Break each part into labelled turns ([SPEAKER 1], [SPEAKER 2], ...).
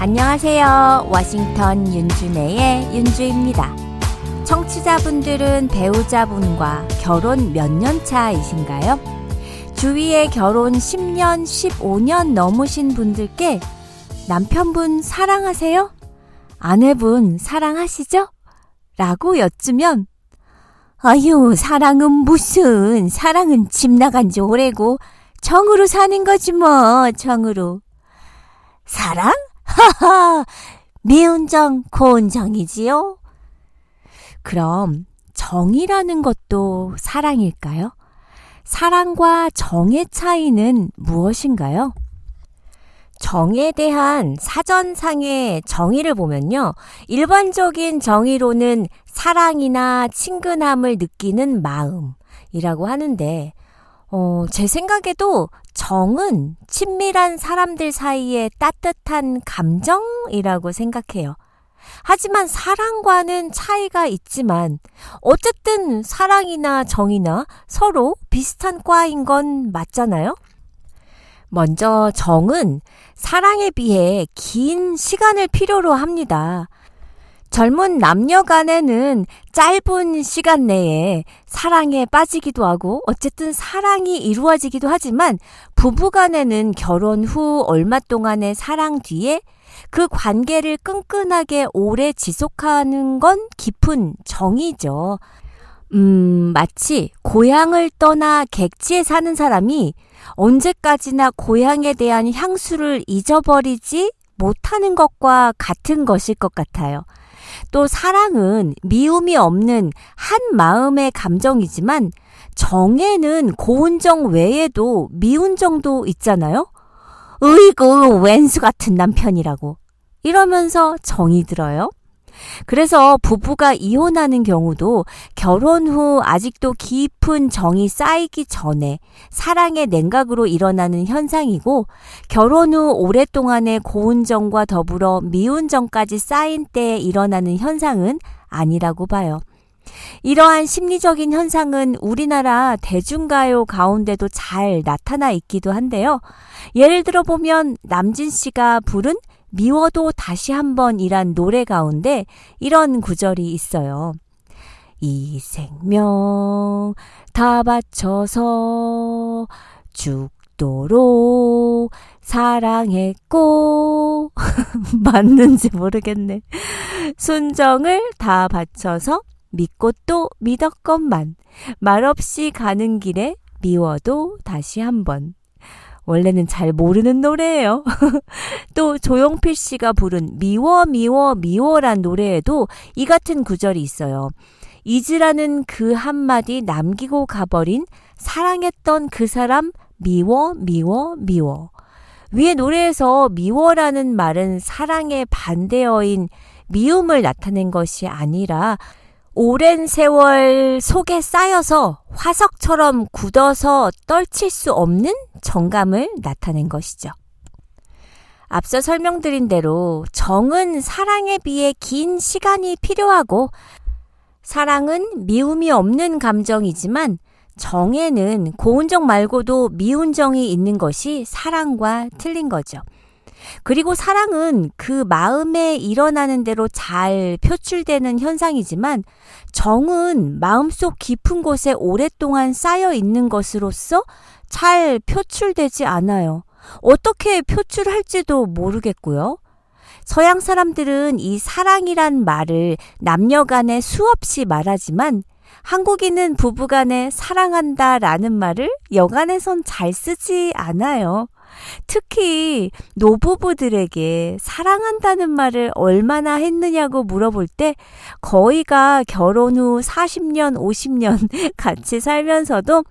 [SPEAKER 1] 안녕하세요. 워싱턴 윤주네의 윤주입니다. 청취자분들은 배우자분과 결혼 몇 년 차이신가요? 주위에 결혼 10년, 15년 넘으신 분들께 남편분 사랑하세요? 아내분 사랑하시죠? 라고 여쭈면 아유, 사랑은 집 나간 지 오래고 정으로 사는 거지 뭐, 정으로. 사랑? 하하, 미운 정, 고운 정이지요? 그럼 정이라는 것도 사랑일까요? 사랑과 정의 차이는 무엇인가요? 정에 대한 사전상의 정의를 보면요. 일반적인 정의로는 사랑이나 친근함을 느끼는 마음이라고 하는데 제 생각에도 정은 친밀한 사람들 사이의 따뜻한 감정이라고 생각해요. 하지만 사랑과는 차이가 있지만 어쨌든 사랑이나 정이나 서로 비슷한 과인 건 맞잖아요? 먼저 정은 사랑에 비해 긴 시간을 필요로 합니다. 젊은 남녀 간에는 짧은 시간 내에 사랑에 빠지기도 하고 어쨌든 사랑이 이루어지기도 하지만 부부 간에는 결혼 후 얼마 동안의 사랑 뒤에 그 관계를 끈끈하게 오래 지속하는 건 깊은 정이죠. 마치 고향을 떠나 객지에 사는 사람이 언제까지나 고향에 대한 향수를 잊어버리지 못하는 것과 같은 것일 것 같아요. 또 사랑은 미움이 없는 한 마음의 감정이지만 정에는 고운 정 외에도 미운 정도 있잖아요. 으이구 웬수 같은 남편이라고 이러면서 정이 들어요. 그래서 부부가 이혼하는 경우도 결혼 후 아직도 깊은 정이 쌓이기 전에 사랑의 냉각으로 일어나는 현상이고 결혼 후 오랫동안의 고운 정과 더불어 미운 정까지 쌓인 때에 일어나는 현상은 아니라고 봐요. 이러한 심리적인 현상은 우리나라 대중가요 가운데도 잘 나타나 있기도 한데요. 예를 들어 보면 남진 씨가 부른 미워도 다시 한번이란 노래 가운데 이런 구절이 있어요. 이 생명 다 바쳐서 죽도록 사랑했고 맞는지 모르겠네. 순정을 다 바쳐서 믿고 또 믿었건만 말없이 가는 길에 미워도 다시 한번. 원래는 잘 모르는 노래예요. 또 조용필 씨가 부른 미워란 노래에도 이 같은 구절이 있어요. 잊으라는 그 한마디 남기고 가버린 사랑했던 그 사람 미워. 위의 노래에서 미워라는 말은 사랑의 반대어인 미움을 나타낸 것이 아니라 오랜 세월 속에 쌓여서 화석처럼 굳어서 떨칠 수 없는 정감을 나타낸 것이죠. 앞서 설명드린 대로 정은 사랑에 비해 긴 시간이 필요하고 사랑은 미움이 없는 감정이지만 정에는 고운 정 말고도 미운 정이 있는 것이 사랑과 틀린 거죠. 그리고 사랑은 그 마음에 일어나는 대로 잘 표출되는 현상이지만 정은 마음속 깊은 곳에 오랫동안 쌓여 있는 것으로서 잘 표출되지 않아요. 어떻게 표출할지도 모르겠고요. 서양 사람들은 이 사랑이란 말을 남녀 간에 수없이 말하지만 한국인은 부부간에 사랑한다라는 말을 여간에선 잘 쓰지 않아요. 특히 노부부들에게 사랑한다는 말을 얼마나 했느냐고 물어볼 때 거의가 결혼 후 40년, 50년 같이 살면서도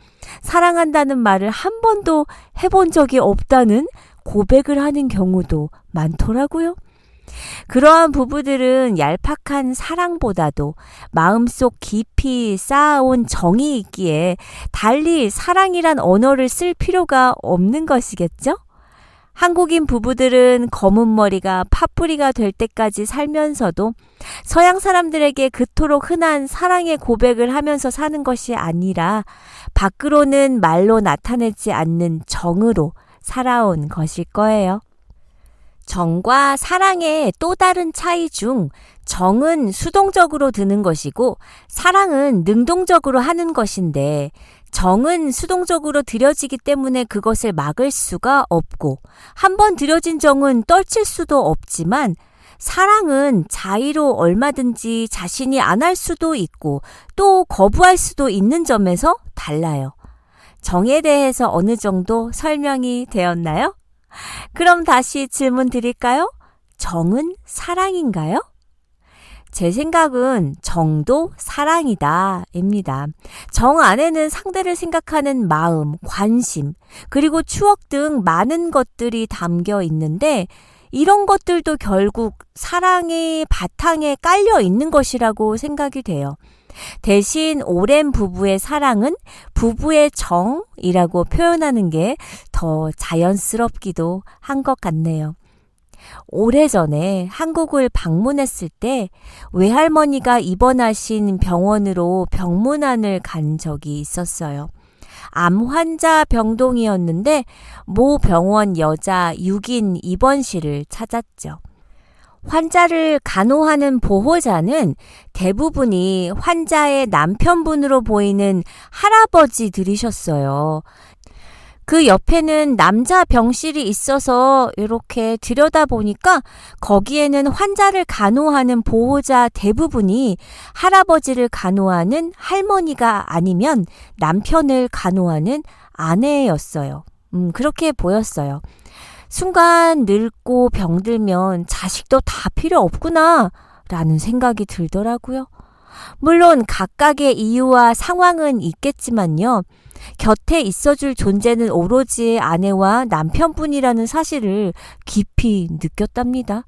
[SPEAKER 1] 사랑한다는 말을 한 번도 해본 적이 없다는 고백을 하는 경우도 많더라고요. 그러한 부부들은 얄팍한 사랑보다도 마음속 깊이 쌓아온 정이 있기에 달리 사랑이란 언어를 쓸 필요가 없는 것이겠죠? 한국인 부부들은 검은 머리가 팥뿌리가 될 때까지 살면서도 서양 사람들에게 그토록 흔한 사랑의 고백을 하면서 사는 것이 아니라 밖으로는 말로 나타내지 않는 정으로 살아온 것일 거예요. 정과 사랑의 또 다른 차이 중 정은 수동적으로 드는 것이고 사랑은 능동적으로 하는 것인데 정은 수동적으로 들여지기 때문에 그것을 막을 수가 없고 한번 들여진 정은 떨칠 수도 없지만 사랑은 자의로 얼마든지 자신이 안 할 수도 있고 또 거부할 수도 있는 점에서 달라요. 정에 대해서 어느 정도 설명이 되었나요? 그럼 다시 질문 드릴까요? 정은 사랑인가요? 제 생각은 정도 사랑이다 입니다. 정 안에는 상대를 생각하는 마음, 관심, 그리고 추억 등 많은 것들이 담겨 있는데 이런 것들도 결국 사랑의 바탕에 깔려 있는 것이라고 생각이 돼요. 대신 오랜 부부의 사랑은 부부의 정이라고 표현하는 게 더 자연스럽기도 한 것 같네요. 오래전에 한국을 방문했을 때 외할머니가 입원하신 병원으로 병문안을 간 적이 있었어요. 암 환자 병동이었는데 모 병원 여자 6인 입원실을 찾았죠. 환자를 간호하는 보호자는 대부분이 환자의 남편분으로 보이는 할아버지들이셨어요. 그 옆에는 남자 병실이 있어서 이렇게 들여다보니까 거기에는 환자를 간호하는 보호자 대부분이 할아버지를 간호하는 할머니가 아니면 남편을 간호하는 아내였어요. 그렇게 보였어요. 순간 늙고 병들면 자식도 다 필요 없구나 라는 생각이 들더라고요. 물론 각각의 이유와 상황은 있겠지만요. 곁에 있어줄 존재는 오로지 아내와 남편뿐이라는 사실을 깊이 느꼈답니다.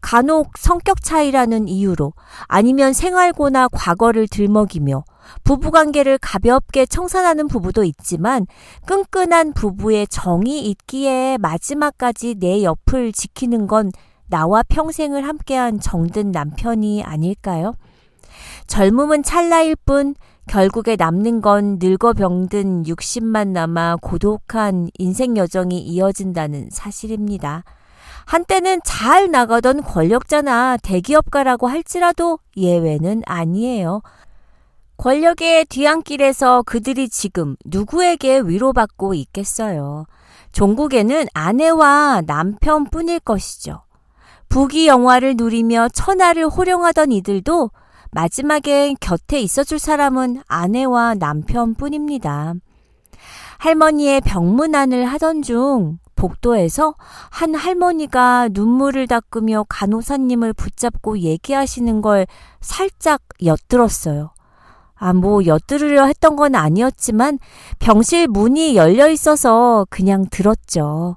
[SPEAKER 1] 간혹 성격 차이라는 이유로 아니면 생활고나 과거를 들먹이며 부부관계를 가볍게 청산하는 부부도 있지만 끈끈한 부부의 정이 있기에 마지막까지 내 옆을 지키는 건 나와 평생을 함께한 정든 남편이 아닐까요? 젊음은 찰나일 뿐 결국에 남는 건 늙어 병든 60만 남아 고독한 인생 여정이 이어진다는 사실입니다. 한때는 잘 나가던 권력자나 대기업가라고 할지라도 예외는 아니에요. 권력의 뒤안길에서 그들이 지금 누구에게 위로받고 있겠어요. 종국에는 아내와 남편뿐일 것이죠. 부귀 영화를 누리며 천하를 호령하던 이들도 마지막엔 곁에 있어줄 사람은 아내와 남편뿐입니다. 할머니의 병문안을 하던 중 복도에서 한 할머니가 눈물을 닦으며 간호사님을 붙잡고 얘기하시는 걸 살짝 엿들었어요. 엿들으려 했던 건 아니었지만 병실 문이 열려 있어서 그냥 들었죠.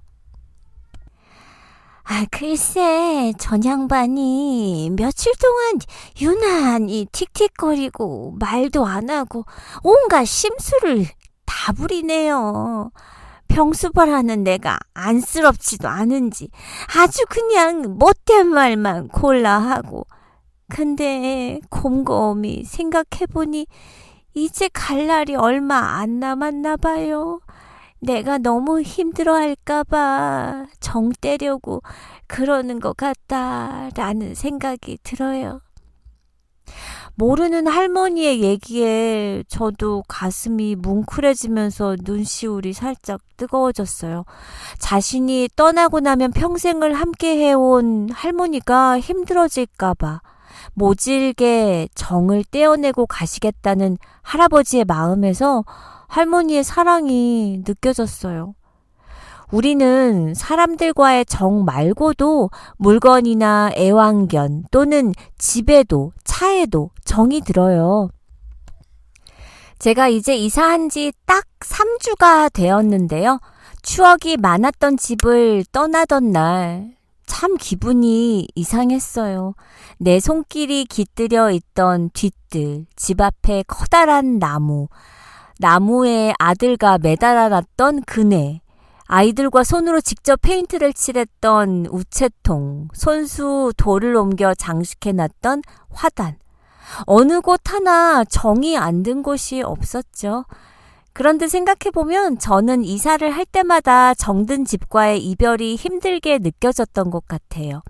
[SPEAKER 1] 글쎄, 전 양반이 며칠 동안 유난히 틱틱거리고 말도 안 하고 온갖 심술을 다 부리네요. 병수발하는 내가 안쓰럽지도 않은지 아주 그냥 못된 말만 골라 하고. 근데 곰곰이 생각해보니 이제 갈 날이 얼마 안 남았나 봐요. 내가 너무 힘들어할까봐 정 떼려고 그러는 것 같다라는 생각이 들어요. 모르는 할머니의 얘기에 저도 가슴이 뭉클해지면서 눈시울이 살짝 뜨거워졌어요. 자신이 떠나고 나면 평생을 함께 해온 할머니가 힘들어질까봐 모질게 정을 떼어내고 가시겠다는 할아버지의 마음에서 할머니의 사랑이 느껴졌어요. 우리는 사람들과의 정 말고도 물건이나 애완견 또는 집에도 차에도 정이 들어요. 제가 이제 이사한 지 딱 3주가 되었는데요. 추억이 많았던 집을 떠나던 날 참 기분이 이상했어요. 내 손길이 깃들여 있던 뒤뜰, 집 앞에 커다란 나무에 아들과 매달아 놨던 그네, 아이들과 손으로 직접 페인트를 칠했던 우체통, 손수 돌을 옮겨 장식해놨던 화단. 어느 곳 하나 정이 안 든 곳이 없었죠. 그런데 생각해보면 저는 이사를 할 때마다 정든 집과의 이별이 힘들게 느껴졌던 것 같아요.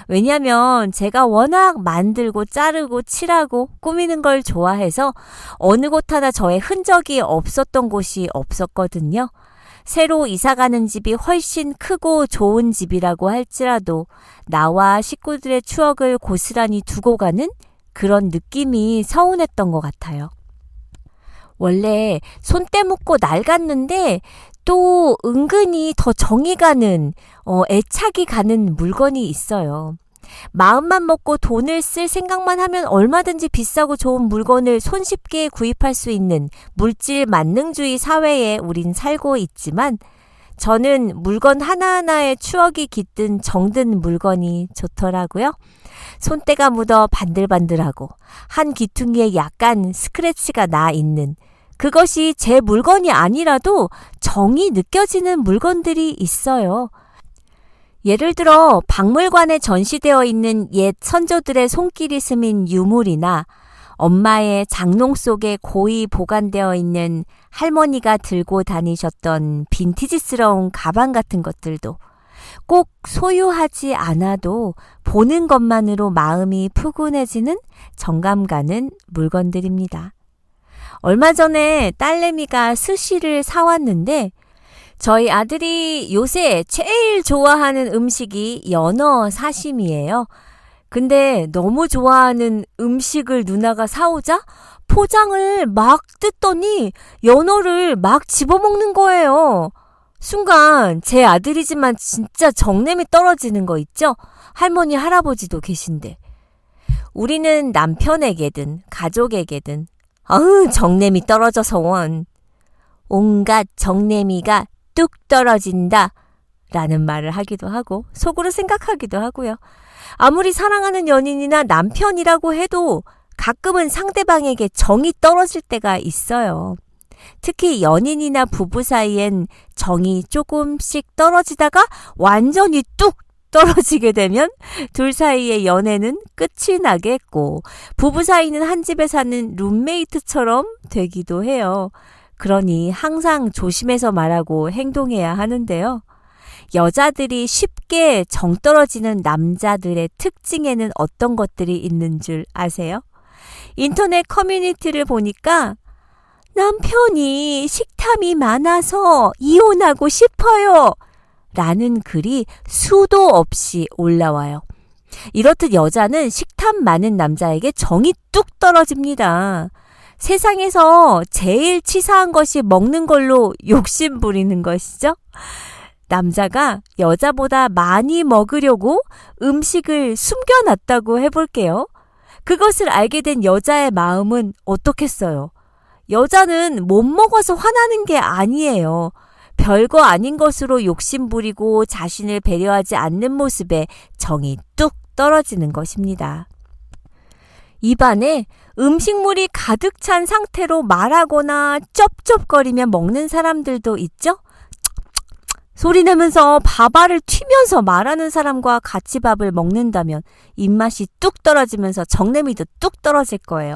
[SPEAKER 1] 왜냐하면 제가 워낙 만들고 자르고 칠하고 꾸미는 걸 좋아해서 어느 곳 하나 저의 흔적이 없었던 곳이 없었거든요. 새로 이사가는 집이 훨씬 크고 좋은 집이라고 할지라도 나와 식구들의 추억을 고스란히 두고 가는 그런 느낌이 서운했던 것 같아요. 원래 손때 묻고 낡았는데 또 은근히 더 정이 가는, 애착이 가는 물건이 있어요. 마음만 먹고 돈을 쓸 생각만 하면 얼마든지 비싸고 좋은 물건을 손쉽게 구입할 수 있는 물질 만능주의 사회에 우린 살고 있지만 저는 물건 하나하나에 추억이 깃든 정든 물건이 좋더라고요. 손때가 묻어 반들반들하고 한 귀퉁이에 약간 스크래치가 나 있는 그것이 제 물건이 아니라도 정이 느껴지는 물건들이 있어요. 예를 들어 박물관에 전시되어 있는 옛 선조들의 손길이 스민 유물이나 엄마의 장롱 속에 고이 보관되어 있는 할머니가 들고 다니셨던 빈티지스러운 가방 같은 것들도 꼭 소유하지 않아도 보는 것만으로 마음이 푸근해지는 정감 가는 물건들입니다. 얼마 전에 딸내미가 스시를 사왔는데 저희 아들이 요새 제일 좋아하는 음식이 연어 사심이에요. 근데 너무 좋아하는 음식을 누나가 사오자 포장을 막 뜯더니 연어를 막 집어먹는 거예요. 순간 제 아들이지만 진짜 정냄이 떨어지는 거 있죠? 할머니, 할아버지도 계신데. 우리는 남편에게든 가족에게든 정냄이 떨어져서 온갖 정냄이가 뚝 떨어진다 라는 말을 하기도 하고 속으로 생각하기도 하고요. 아무리 사랑하는 연인이나 남편이라고 해도 가끔은 상대방에게 정이 떨어질 때가 있어요. 특히 연인이나 부부 사이엔 정이 조금씩 떨어지다가 완전히 뚝 떨어지게 되면 둘 사이의 연애는 끝이 나겠고 부부 사이는 한 집에 사는 룸메이트처럼 되기도 해요. 그러니 항상 조심해서 말하고 행동해야 하는데요. 여자들이 쉽게 정 떨어지는 남자들의 특징에는 어떤 것들이 있는 줄 아세요? 인터넷 커뮤니티를 보니까 남편이 식탐이 많아서 이혼하고 싶어요 라는 글이 수도 없이 올라와요. 이렇듯 여자는 식탐 많은 남자에게 정이 뚝 떨어집니다. 세상에서 제일 치사한 것이 먹는 걸로 욕심 부리는 것이죠. 남자가 여자보다 많이 먹으려고 음식을 숨겨놨다고 해볼게요. 그것을 알게 된 여자의 마음은 어떻겠어요? 여자는 못 먹어서 화나는 게 아니에요. 별거 아닌 것으로 욕심 부리고 자신을 배려하지 않는 모습에 정이 뚝 떨어지는 것입니다. 입안에 음식물이 가득 찬 상태로 말하거나 쩝쩝거리며 먹는 사람들도 있죠? 소리 내면서 밥알을 튀면서 말하는 사람과 같이 밥을 먹는다면 입맛이 뚝 떨어지면서 정내미도 뚝 떨어질 거예요.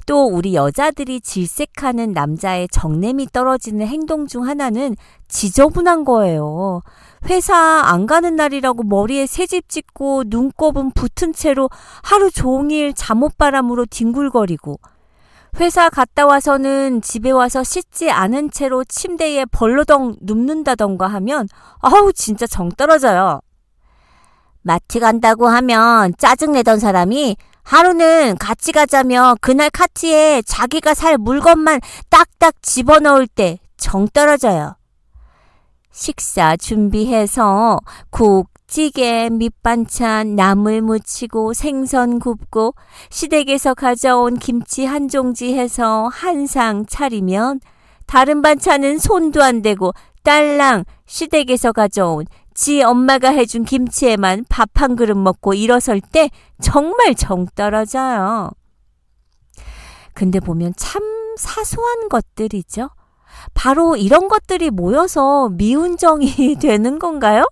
[SPEAKER 1] 또 우리 여자들이 질색하는 남자의 정냄이 떨어지는 행동 중 하나는 지저분한 거예요. 회사 안 가는 날이라고 머리에 새집 짓고 눈곱은 붙은 채로 하루 종일 잠옷바람으로 뒹굴거리고 회사 갔다 와서는 집에 와서 씻지 않은 채로 침대에 벌러덩 눕는다던가 하면 진짜 정 떨어져요. 마트 간다고 하면 짜증내던 사람이 하루는 같이 가자며 그날 카트에 자기가 살 물건만 딱딱 집어넣을 때 정 떨어져요. 식사 준비해서 국, 찌개, 밑반찬, 나물 무치고 생선 굽고 시댁에서 가져온 김치 한 종지 해서 한상 차리면 다른 반찬은 손도 안 대고 딸랑 시댁에서 가져온 지 엄마가 해준 김치에만 밥 한 그릇 먹고 일어설 때 정말 정 떨어져요. 근데 보면 참 사소한 것들이죠. 바로 이런 것들이 모여서 미운 정이 되는 건가요?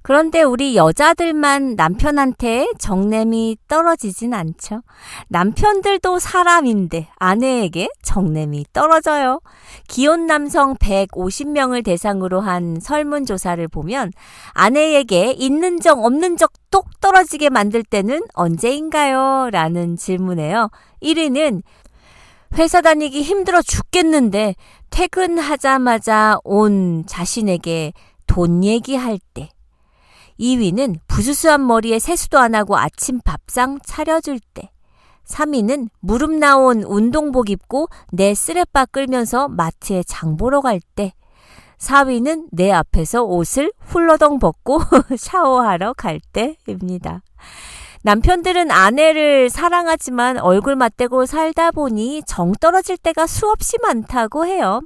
[SPEAKER 1] 그런데 우리 여자들만 남편한테 정냄이 떨어지진 않죠. 남편들도 사람인데 아내에게 정냄이 떨어져요. 기혼 남성 150명을 대상으로 한 설문조사를 보면 아내에게 있는 적 없는 적 똑 떨어지게 만들 때는 언제인가요? 라는 질문에요. 1위는 회사 다니기 힘들어 죽겠는데 퇴근하자마자 온 자신에게 돈 얘기할 때. 2위는 부스스한 머리에 세수도 안 하고 아침 밥상 차려줄 때. 3위는 무릎 나온 운동복 입고 내 쓰레빠 끌면서 마트에 장 보러 갈 때. 4위는 내 앞에서 옷을 훌러덩 벗고 샤워하러 갈 때입니다. 남편들은 아내를 사랑하지만 얼굴 맞대고 살다 보니 정 떨어질 때가 수없이 많다고 해요.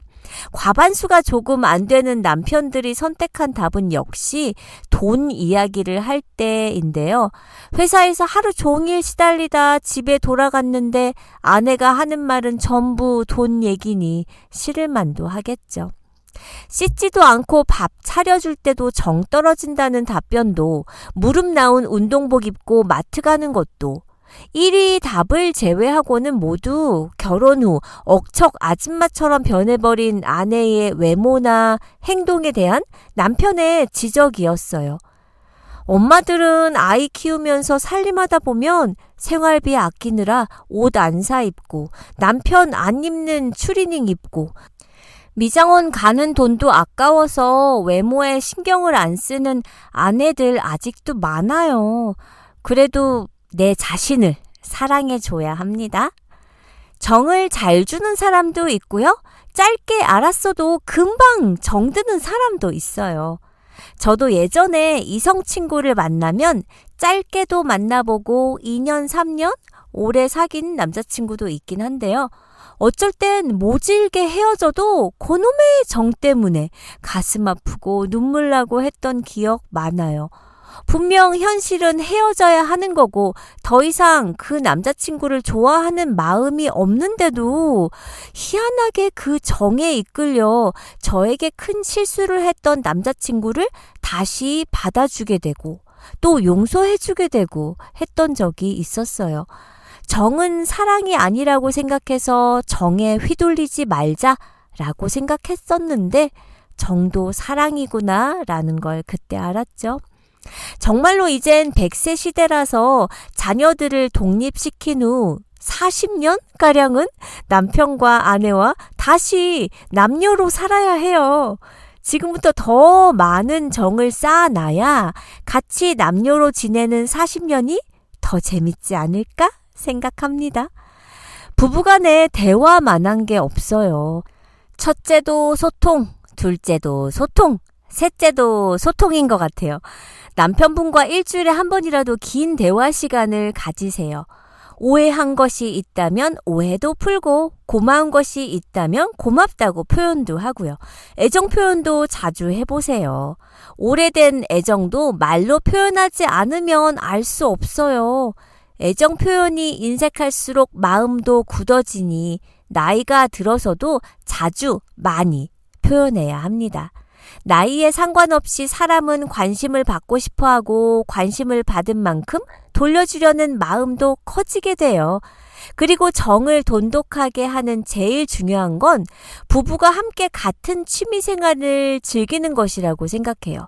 [SPEAKER 1] 과반수가 조금 안 되는 남편들이 선택한 답은 역시 돈 이야기를 할 때인데요. 회사에서 하루 종일 시달리다 집에 돌아갔는데 아내가 하는 말은 전부 돈 얘기니 싫을 만도 하겠죠. 씻지도 않고 밥 차려줄 때도 정 떨어진다는 답변도 무릎 나온 운동복 입고 마트 가는 것도 1위 답을 제외하고는 모두 결혼 후 억척 아줌마처럼 변해버린 아내의 외모나 행동에 대한 남편의 지적이었어요. 엄마들은 아이 키우면서 살림하다 보면 생활비 아끼느라 옷 안 사 입고 남편 안 입는 추리닝 입고 미장원 가는 돈도 아까워서 외모에 신경을 안 쓰는 아내들 아직도 많아요. 그래도 내 자신을 사랑해줘야 합니다. 정을 잘 주는 사람도 있고요. 짧게 알았어도 금방 정드는 사람도 있어요. 저도 예전에 이성 친구를 만나면 짧게도 만나보고 2년, 3년 오래 사귄 남자친구도 있긴 한데요. 어쩔 땐 모질게 헤어져도 그놈의 정 때문에 가슴 아프고 눈물 나고 했던 기억 많아요. 분명 현실은 헤어져야 하는 거고 더 이상 그 남자친구를 좋아하는 마음이 없는데도 희한하게 그 정에 이끌려 저에게 큰 실수를 했던 남자친구를 다시 받아주게 되고 또 용서해주게 되고 했던 적이 있었어요. 정은 사랑이 아니라고 생각해서 정에 휘둘리지 말자라고 생각했었는데 정도 사랑이구나 라는 걸 그때 알았죠. 정말로 이젠 100세 시대라서 자녀들을 독립시킨 후 40년가량은 남편과 아내와 다시 남녀로 살아야 해요. 지금부터 더 많은 정을 쌓아놔야 같이 남녀로 지내는 40년이 더 재밌지 않을까 생각합니다. 부부간에 대화만한 게 없어요. 첫째도 소통, 둘째도 소통, 셋째도 소통인 것 같아요. 남편분과 일주일에 한 번이라도 긴 대화 시간을 가지세요. 오해한 것이 있다면 오해도 풀고 고마운 것이 있다면 고맙다고 표현도 하고요. 애정 표현도 자주 해보세요. 오래된 애정도 말로 표현하지 않으면 알 수 없어요. 애정 표현이 인색할수록 마음도 굳어지니 나이가 들어서도 자주 많이 표현해야 합니다. 나이에 상관없이 사람은 관심을 받고 싶어하고 관심을 받은 만큼 돌려주려는 마음도 커지게 돼요. 그리고 정을 돈독하게 하는 제일 중요한 건 부부가 함께 같은 취미생활을 즐기는 것이라고 생각해요.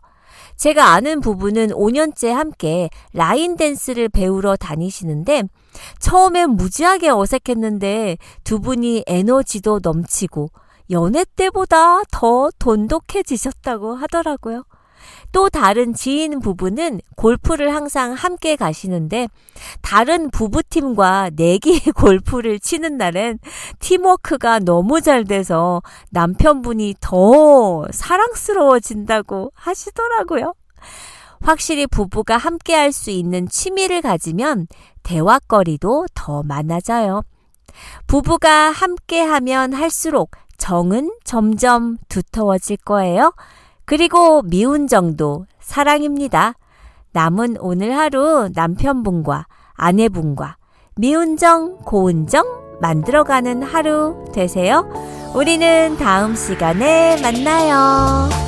[SPEAKER 1] 제가 아는 부부는 5년째 함께 라인 댄스를 배우러 다니시는데 처음엔 무지하게 어색했는데 두 분이 에너지도 넘치고 연애 때보다 더 돈독해지셨다고 하더라고요. 또 다른 지인 부부는 골프를 항상 함께 가시는데 다른 부부팀과 내기 골프를 치는 날엔 팀워크가 너무 잘 돼서 남편분이 더 사랑스러워진다고 하시더라고요. 확실히 부부가 함께 할 수 있는 취미를 가지면 대화거리도 더 많아져요. 부부가 함께 하면 할수록 정은 점점 두터워질 거예요. 그리고 미운 정도 사랑입니다. 남은 오늘 하루 남편분과 아내분과 미운 정, 고운 정 만들어가는 하루 되세요. 우리는 다음 시간에 만나요.